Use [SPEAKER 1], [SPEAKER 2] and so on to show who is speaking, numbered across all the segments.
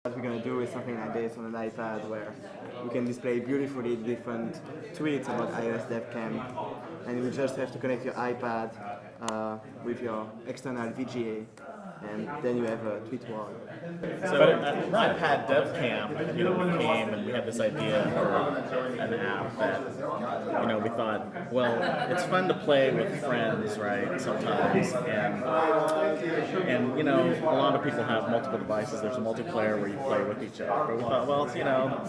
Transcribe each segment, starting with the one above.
[SPEAKER 1] What we're going to do is something like this on an iPad where we can display beautifully different tweets about iOSDevCamp, and you just have to connect your iPad with your external VGA, and then you have a tweet wall.
[SPEAKER 2] So at iPadDevCamp, we came and we had this idea for an app that, we thought, well, it's fun to play with friends, right, sometimes, and a lot of people have multiple devices. There's a multiplayer where you play with each other, but we thought, well,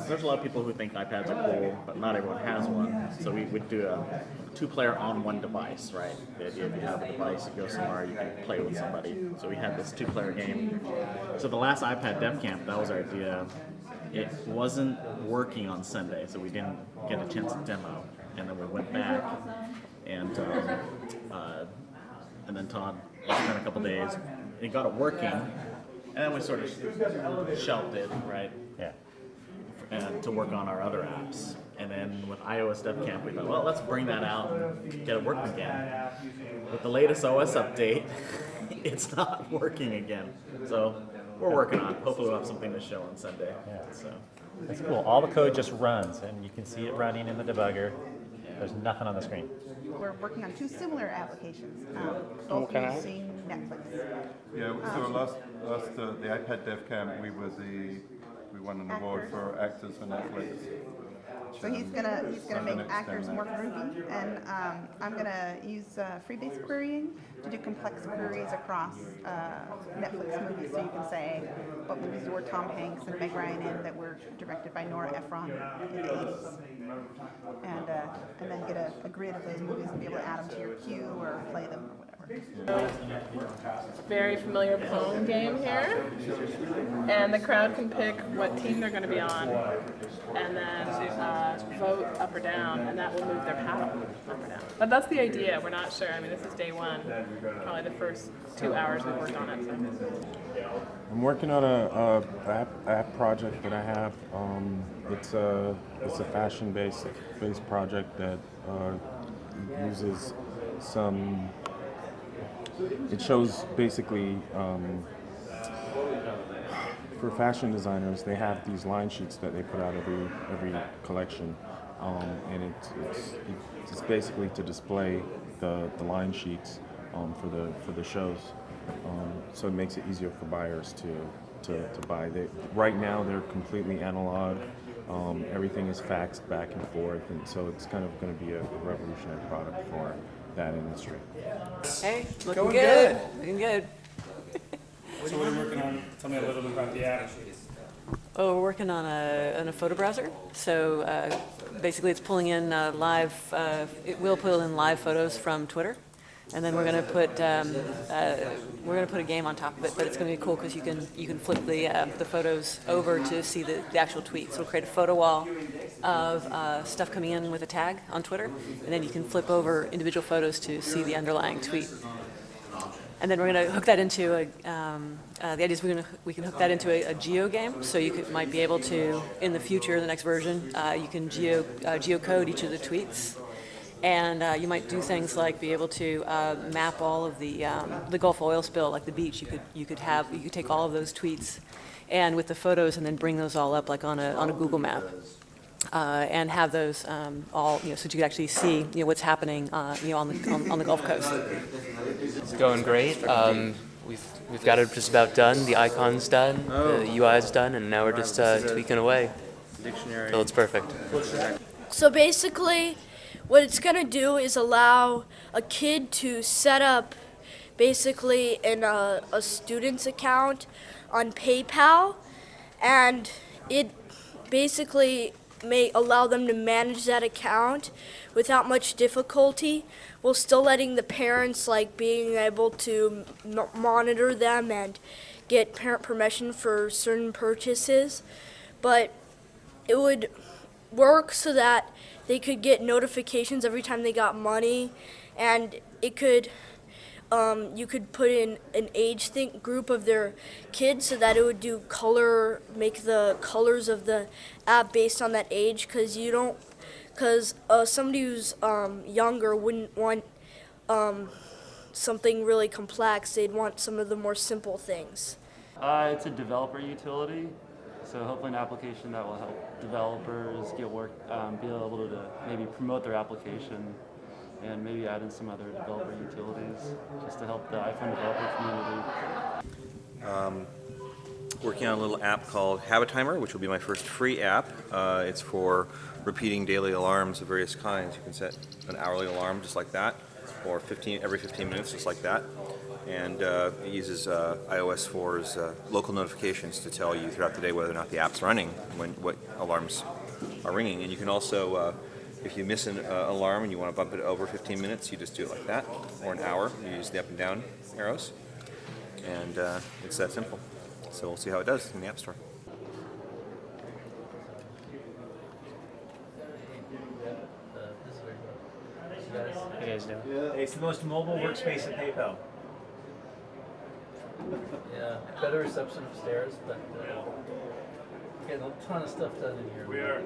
[SPEAKER 2] there's a lot of people who think iPads are cool, but not everyone has one, so we would do a two-player on one device, right? The idea if you have a device, you go somewhere, you can play with somebody. So we had this two-player game. So the last iPadDevCamp, that was our idea. It wasn't working on Sunday, so we didn't get a chance to demo. And then we went back, and then Todd spent a couple days. He got it working, and then we sort of shelved it, right?
[SPEAKER 3] Yeah.
[SPEAKER 2] And to work on our other apps. And then with iOSDevCamp, we thought, well, let's bring that out and get it working again. With the latest OS update, it's not working again. So we're working on it. Hopefully we'll have something to show on Sunday.
[SPEAKER 3] Yeah.
[SPEAKER 2] So
[SPEAKER 3] That's cool. All the code just runs, and you can see it running in the debugger. There's nothing on the screen.
[SPEAKER 4] We're working on two similar applications, both using Netflix.
[SPEAKER 5] Yeah, so the iPadDevCamp, we won an award for actors for Netflix.
[SPEAKER 4] So he's gonna make actors more groovy, and I'm gonna use free-based querying to do complex queries across Netflix movies. So you can say, what movies were Tom Hanks and Meg Ryan in that were directed by Nora Ephron in the 80s, and then get a grid of those movies and be able to add them to your queue or play them or whatever.
[SPEAKER 6] Very familiar Pong game here, and the crowd can pick what team they're going to be on, and then vote up or down, and that will move their paddle up or down. But that's the idea. We're not sure. I mean, this is day one. Probably the first 2 hours we've worked on it. So.
[SPEAKER 7] I'm working on a app project that I have. It's a fashion-based project that uses some. It shows basically for fashion designers, they have these line sheets that they put out every collection, and it's basically to display the line sheets for the shows. So it makes it easier for buyers to buy. Right now they're completely analog. Everything is faxed back and forth, and so it's kind of going to be a revolutionary product for that industry.
[SPEAKER 8] Hey, looking good. Looking good.
[SPEAKER 9] So what are you working on? Tell me a little bit about the app.
[SPEAKER 8] Oh, we're working on a photo browser. So basically, it's pulling in live. It will pull in live photos from Twitter, and then we're going to put a game on top of it. But it's going to be cool because you can flip the photos over to see the actual tweets. So we'll create a photo wall of stuff coming in with a tag on Twitter, and then you can flip over individual photos to see the underlying tweet. And then we're going to hook that into the idea is we can hook that into a geo game. So you might be able to, in the future, the next version, you can geocode each of the tweets. And you might do things like be able to map all of the Gulf oil spill, like the beach. You could take all of those tweets, and with the photos, and then bring those all up like on a Google map, and have those all so that you can actually see what's happening on the Gulf Coast.
[SPEAKER 10] It's going great. We've got it just about done. The icon's done, the UI's done, and now we're just tweaking away until it's perfect.
[SPEAKER 11] So basically, what it's going to do is allow a kid to set up basically a student's account on PayPal, and it basically may allow them to manage that account without much difficulty, while still letting the parents being able to monitor them and get parent permission for certain purchases. But it would work so that they could get notifications every time they got money, and it could you could put in an age group of their kids so that it would make the colors of the app based on that age, because somebody who's younger wouldn't want something really complex. They'd want some of the more simple things.
[SPEAKER 12] It's a developer utility. So hopefully an application that will help developers get work, be able to maybe promote their application and maybe add in some other developer utilities just to help the iPhone developer community.
[SPEAKER 13] Working on a little app called Habit Timer, which will be my first free app. It's for repeating daily alarms of various kinds. You can set an hourly alarm just like that, or every 15 minutes just like that. And it uses iOS 4's local notifications to tell you throughout the day whether or not the app's running, what alarms are ringing. And you can also, if you miss an alarm and you want to bump it over 15 minutes, you just do it like that, or an hour. You use the up and down arrows, and it's that simple. So we'll see how it does in the App Store.
[SPEAKER 3] How you guys doing? It's the most mobile workspace at PayPal.
[SPEAKER 14] Yeah, better reception upstairs, but getting a ton of stuff done in here.
[SPEAKER 9] We are.